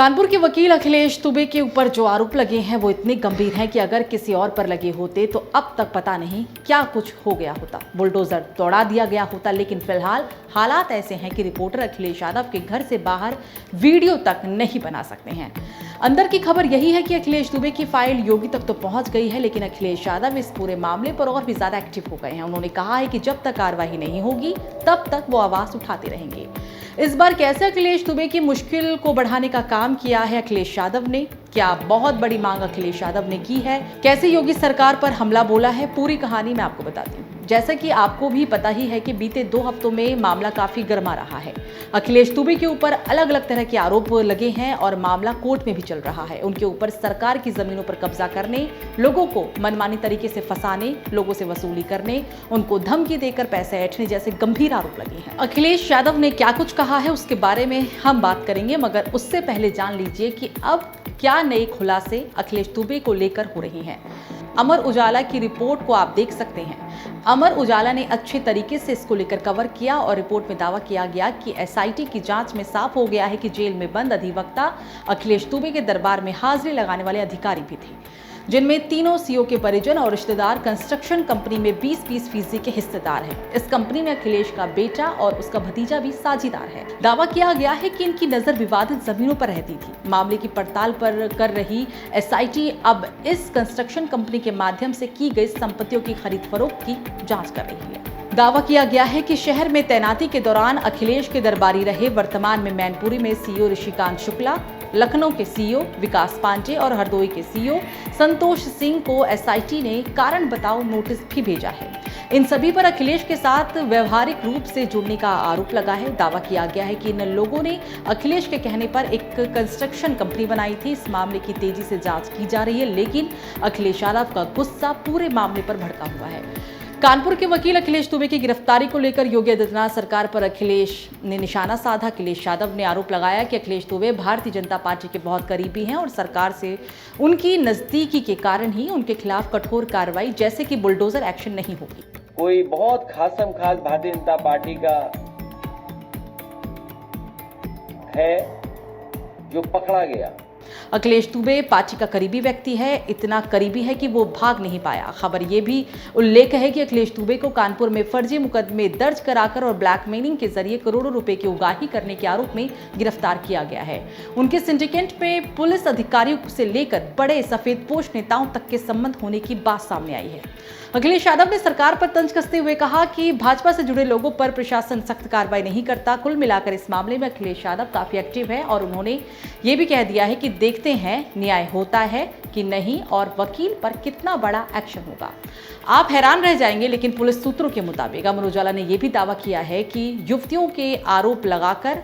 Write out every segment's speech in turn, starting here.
कानपुर के वकील अखिलेश दुबे के ऊपर जो आरोप लगे हैं वो इतने गंभीर हैं कि अगर किसी और पर लगे होते तो अब तक पता नहीं क्या कुछ हो गया होता, बुलडोजर दौड़ा दिया गया होता। लेकिन फिलहाल हालात ऐसे हैं कि रिपोर्टर अखिलेश यादव के घर से बाहर वीडियो तक नहीं बना सकते हैं। अंदर की खबर यही है कि अखिलेश दुबे की फाइल योगी तक तो पहुंच गई है, लेकिन अखिलेश यादव इस पूरे मामले पर और भी ज्यादा एक्टिव हो गए हैं। उन्होंने कहा है कि जब तक कार्रवाई नहीं होगी तब तक वो आवाज उठाते रहेंगे। इस बार कैसे अखिलेश दुबे की मुश्किल को बढ़ाने का काम किया है अखिलेश यादव ने, क्या बहुत बड़ी मांग अखिलेश यादव ने की है, कैसे योगी सरकार पर हमला बोला है, पूरी कहानी मैं आपको बताती हूँ। जैसा कि आपको भी पता ही है कि बीते 2 हफ्तों में मामला काफी गर्मा रहा है। अखिलेश दुबे के ऊपर अलग अलग तरह के आरोप लगे हैं और मामला कोर्ट में भी चल रहा है। उनके ऊपर सरकार की जमीनों पर कब्जा करने, लोगों को मनमानी तरीके से फंसाने, लोगों से वसूली करने, उनको धमकी देकर पैसे ऐंठने जैसे गंभीर आरोप लगे हैं। अखिलेश यादव ने क्या कुछ कहा है उसके बारे में हम बात करेंगे, मगर उससे पहले जान लीजिए कि अब क्या नए खुलासे अखिलेश दुबे को लेकर हो रही हैं। अमर उजाला की रिपोर्ट को आप देख सकते हैं। अमर उजाला ने अच्छे तरीके से इसको लेकर कवर किया और रिपोर्ट में दावा किया गया कि एसआईटी की जांच में साफ हो गया है कि जेल में बंद अधिवक्ता अखिलेश दुबे के दरबार में हाजिरी लगाने वाले अधिकारी भी थे, जिनमें तीनों सीओ के परिजन और रिश्तेदार कंस्ट्रक्शन कंपनी में 20-20% के हिस्सेदार हैं। इस कंपनी में अखिलेश का बेटा और उसका भतीजा भी साझीदार है। दावा किया गया है कि इनकी नजर विवादित जमीनों पर रहती थी। मामले की पड़ताल कर रही एसआईटी अब इस कंस्ट्रक्शन कंपनी के माध्यम से की गई संपत्तियों की खरीद फरोख्त की जांच कर रही है। दावा किया गया है कि शहर में तैनाती के दौरान अखिलेश के दरबारी रहे वर्तमान में मैनपुरी में सीईओ ऋषिकांत शुक्ला, लखनऊ के सीईओ विकास पांडे और हरदोई के सीईओ संतोष सिंह को एसआईटी ने कारण बताओ नोटिस भी भेजा है। इन सभी पर अखिलेश के साथ व्यवहारिक रूप से जुड़ने का आरोप लगा है। दावा किया गया है कि इन लोगों ने अखिलेश के कहने पर एक कंस्ट्रक्शन कंपनी बनाई थी। इस मामले की तेजी से जांच की जा रही है, लेकिन अखिलेश यादव का गुस्सा पूरे मामले पर भड़का हुआ है। कानपुर के वकील अखिलेश दुबे की गिरफ्तारी को लेकर योगी आदित्यनाथ सरकार पर अखिलेश ने निशाना साधा। अखिलेश यादव ने आरोप लगाया कि अखिलेश दुबे भारतीय जनता पार्टी के बहुत करीबी हैं और सरकार से उनकी नजदीकी के कारण ही उनके खिलाफ कठोर कार्रवाई जैसे कि बुलडोजर एक्शन नहीं होगी। कोई बहुत खासम खास भारतीय जनता पार्टी का है जो पकड़ा गया। अखिलेश दुबे पार्टी का करीबी व्यक्ति है, इतना करीबी है कि वो भाग नहीं पाया। खबर ये भी उल्लेख है कि अखिलेश दुबे को कानपुर में फर्जी मुकदमे दर्ज कराकर और ब्लैकमेलिंग के जरिए करोड़ों रुपए की उगाही करने के आरोप में गिरफ्तार किया गया है। उनके सिंडिकेट में पुलिस अधिकारियों से लेकर बड़े सफेदपोश नेताओं तक के संबंध होने की बात सामने आई है। अखिलेश यादव ने सरकार पर तंज कसते हुए कहा कि भाजपा से जुड़े लोगों पर प्रशासन सख्त कार्रवाई नहीं करता। कुल मिलाकर इस मामले में अखिलेश यादव काफी एक्टिव है और उन्होंने ये भी कह दिया है कि देखते हैं न्याय होता है कि नहीं और वकील पर कितना बड़ा एक्शन होगा। आप हैरान रह जाएंगे, लेकिन पुलिस सूत्रों के मुताबिक अमर उजाला ने यह भी दावा किया है कि युवतियों के आरोप लगाकर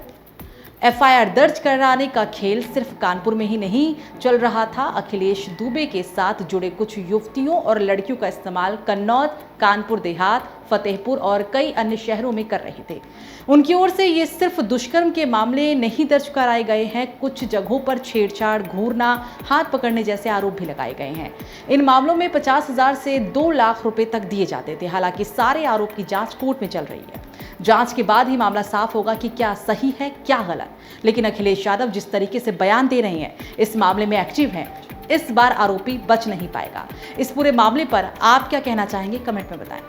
एफआईआर दर्ज कराने का खेल सिर्फ कानपुर में ही नहीं चल रहा था। अखिलेश दुबे के साथ जुड़े कुछ युवतियों और लड़कियों का इस्तेमाल कन्नौज, कानपुर देहात, फतेहपुर और कई अन्य शहरों में कर रहे थे। उनकी ओर से ये सिर्फ दुष्कर्म के मामले नहीं दर्ज कराए गए हैं, कुछ जगहों पर छेड़छाड़, घूरना, हाथ पकड़ने जैसे आरोप भी लगाए गए हैं। इन मामलों में 50,000 से 2 लाख रुपए तक दिए जाते थे। हालांकि सारे आरोप की जांच कोर्ट में चल रही है। जांच के बाद ही मामला साफ होगा कि क्या सही है क्या गलत। लेकिन अखिलेश यादव जिस तरीके से बयान दे रहे हैं, इस मामले में एक्टिव हैं, इस बार आरोपी बच नहीं पाएगा। इस पूरे मामले पर आप क्या कहना चाहेंगे, कमेंट में बताएं।